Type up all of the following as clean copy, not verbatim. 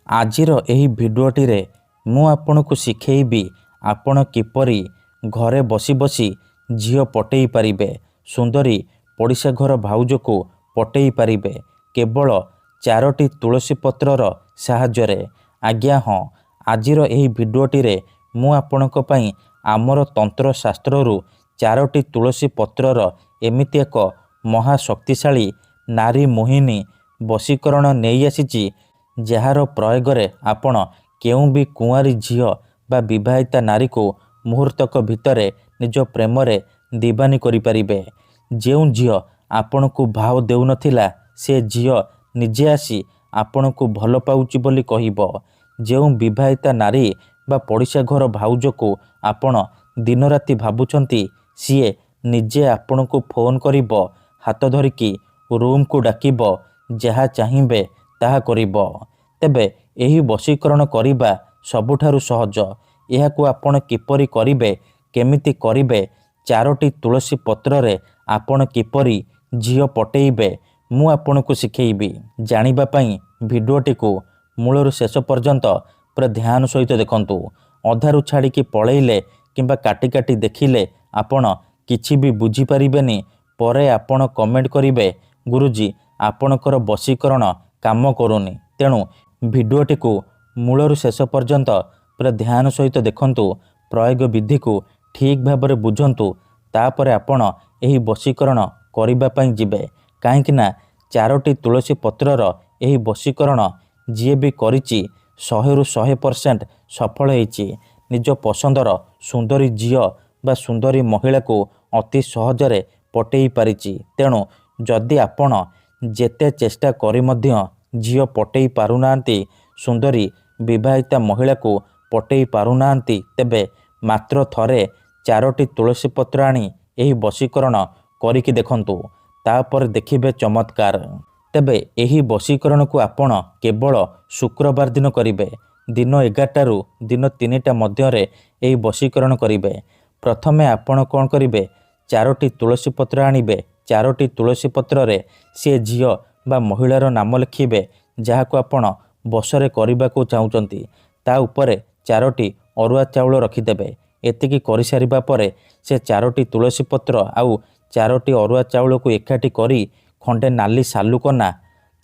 ଆଜିର ଏହି ଭିଡ଼ିଓଟିରେ ମୁଁ ଆପଣଙ୍କୁ ଶିଖେଇବି ଆପଣ କିପରି ଘରେ ବସି ବସି ଝିଅ ପଟେଇ ପାରିବେ, ସୁନ୍ଦରୀ ପଡ଼ିଶା ଘର ଭାଉଜକୁ ପଟେଇ ପାରିବେ କେବଳ 4ଟି ତୁଳସୀ ପତ୍ରର ସାହାଯ୍ୟରେ। ଆଜ୍ଞା ହଁ, ଆଜିର ଏହି ଭିଡ଼ିଓଟିରେ ମୁଁ ଆପଣଙ୍କ ପାଇଁ ଆମର ତନ୍ତ୍ରଶାସ୍ତ୍ରରୁ 4ଟି ତୁଳସୀ ପତ୍ରର ଏମିତି ଏକ ମହାଶକ୍ତିଶାଳୀ ନାରୀ ମୋହିନୀ ବଶୀକରଣ ନେଇ ଆସିଛି, ଯାହାର ପ୍ରୟୋଗରେ ଆପଣ କେଉଁ ବି କୁଆଁରୀ ଝିଅ ବା ବିବାହିତା ନାରୀକୁ ମୁହୂର୍ତ୍ତକ ଭିତରେ ନିଜ ପ୍ରେମରେ ଦିବାନୀ କରିପାରିବେ। ଯେଉଁ ଝିଅ ଆପଣଙ୍କୁ ଭାव ଦେଉନଥିଲା ସେ ଝିଅ ନିଜେ ଆସି ଆପଣଙ୍କୁ ଭଲ ପାଉଛି ବୋଲି କହିବ। ଯେଉଁ ବିବାହିତା ନାରୀ ବା ପଡ଼ିଶା ଘର ଭାଉଜକୁ ଆପଣ ଦିନରାତି ଭାବୁଛନ୍ତି ସିଏ ନିଜେ ଆପଣଙ୍କୁ ଫୋନ୍ କରିବ, ହାତ ଧରିକି ରୁମ୍କୁ ଡାକିବ, ଯାହା ଚାହିଁବେ ତାହା କରିବ। ତେବେ ଏହି ବଶୀକରଣ କରିବା ସବୁଠାରୁ ସହଜ। ଏହାକୁ ଆପଣ କିପରି କରିବେ, କେମିତି କରିବେ, 4ଟି ତୁଳସୀ ପତ୍ରରେ ଆପଣ କିପରି ଝିଅ ପଟେଇବେ ମୁଁ ଆପଣଙ୍କୁ ଶିଖେଇବି। ଜାଣିବା ପାଇଁ ଭିଡ଼ିଓଟିକୁ ମୂଳରୁ ଶେଷ ପର୍ଯ୍ୟନ୍ତ ପୁରା ଧ୍ୟାନ ସହିତ ଦେଖନ୍ତୁ। ଅଧାରୁ ଛାଡ଼ିକି ପଳେଇଲେ କିମ୍ବା କାଟି କାଟି ଦେଖିଲେ ଆପଣ କିଛି ବି ବୁଝିପାରିବେନି। ପରେ ଆପଣ କମେଣ୍ଟ କରିବେ ଗୁରୁଜୀ ଆପଣଙ୍କର ବଶୀକରଣ କାମ କରୁନି। ତେଣୁ ଭିଡ଼ିଓଟିକୁ ମୂଳରୁ ଶେଷ ପର୍ଯ୍ୟନ୍ତ ପୁରା ଧ୍ୟାନ ସହିତ ଦେଖନ୍ତୁ, ପ୍ରୟୋଗ ବିଧିକୁ ଠିକ୍ ଭାବରେ ବୁଝନ୍ତୁ, ତାପରେ ଆପଣ ଏହି ବଶୀକରଣ କରିବା ପାଇଁ ଯିବେ। କାହିଁକି ନା 4ଟି ତୁଳସୀ ପତ୍ରର ଏହି ବଶୀକରଣ ଯିଏ ବି କରିଛି 100ରୁ 100% ସଫଳ ହେଇଛି। ନିଜ ପସନ୍ଦର ସୁନ୍ଦରୀ ଝିଅ ବା ସୁନ୍ଦରୀ ମହିଳାକୁ ଅତି ସହଜରେ ପଟେଇ ପାରିଛି। ତେଣୁ ଯଦି ଆପଣ ଯେତେ ଚେଷ୍ଟା କରି ମଧ୍ୟ ଝିଅ ପଟେଇ ପାରୁନାହାନ୍ତି, ସୁନ୍ଦରୀ ବିବାହିତା ମହିଳାକୁ ପଟେଇ ପାରୁନାହାନ୍ତି, ତେବେ ମାତ୍ର ଥରେ 4ଟି ତୁଳସୀ ପତ୍ର ଆଣି ଏହି ବଶୀକରଣ କରିକି ଦେଖନ୍ତୁ, ତାପରେ ଦେଖିବେ ଚମତ୍କାର। ତେବେ ଏହି ବଶୀକରଣକୁ ଆପଣ କେବଳ ଶୁକ୍ରବାର ଦିନ କରିବେ। ଦିନ 11ଟାରୁ ଦିନ 3ଟା ମଧ୍ୟରେ ଏହି ବଶୀକରଣ କରିବେ। ପ୍ରଥମେ ଆପଣ କ'ଣ କରିବେ, 4ଟି ତୁଳସୀ ପତ୍ର ଆଣିବେ। 4ଟି ତୁଳସୀ ପତ୍ରରେ ସେ ଝିଅ ବା ମହିଳାର ନାମ ଲେଖିବେ ଯାହାକୁ ଆପଣ ବଶରେ କରିବାକୁ ଚାହୁଁଛନ୍ତି। ତା ଉପରେ 4ଟି ଅରୁଆ ଚାଉଳ ରଖିଦେବେ। ଏତିକି କରିସାରିବା ପରେ ସେ 4ଟି ତୁଳସୀ ପତ୍ର ଆଉ 4ଟି ଅରୁଆ ଚାଉଳକୁ ଏକାଠି କରି ଖଣ୍ଡେ ନାଲି ସାଲୁକନା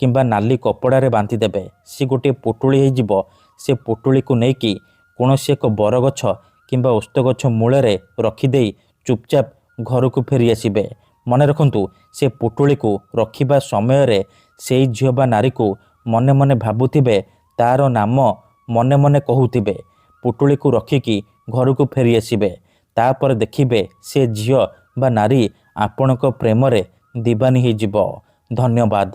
କିମ୍ବା ନାଲି କପଡ଼ାରେ ବାନ୍ଧିଦେବେ। ସେ ଗୋଟିଏ ପୁଟୁଳି ହେଇଯିବ। ସେ ପୁଟୁଳିକୁ ନେଇକି କୌଣସି ଏକ ବରଗଛ କିମ୍ବା ଓସ୍ତ ଗଛ ମୂଳରେ ରଖିଦେଇ ଚୁପଚାପ ଘରକୁ ଫେରି ଆସିବେ। ମନେ ରଖନ୍ତୁ, ସେ ପୁଟୁଳିକୁ ରଖିବା ସମୟରେ ସେଇ ଝିଅ ବା ନାରୀକୁ ମନେ ମନେ ଭାବୁଥିବେ, ତାର ନାମ ମନେ ମନେ କହୁଥିବେ। ପୁଟୁଳିକୁ ରଖିକି ଘରକୁ ଫେରି ଆସିବେ। ତାପରେ ଦେଖିବେ ସେ ଝିଅ ବା ନାରୀ ଆପଣଙ୍କ ପ୍ରେମରେ ଦିବାନୀ ହେଇଯିବ। ଧନ୍ୟବାଦ।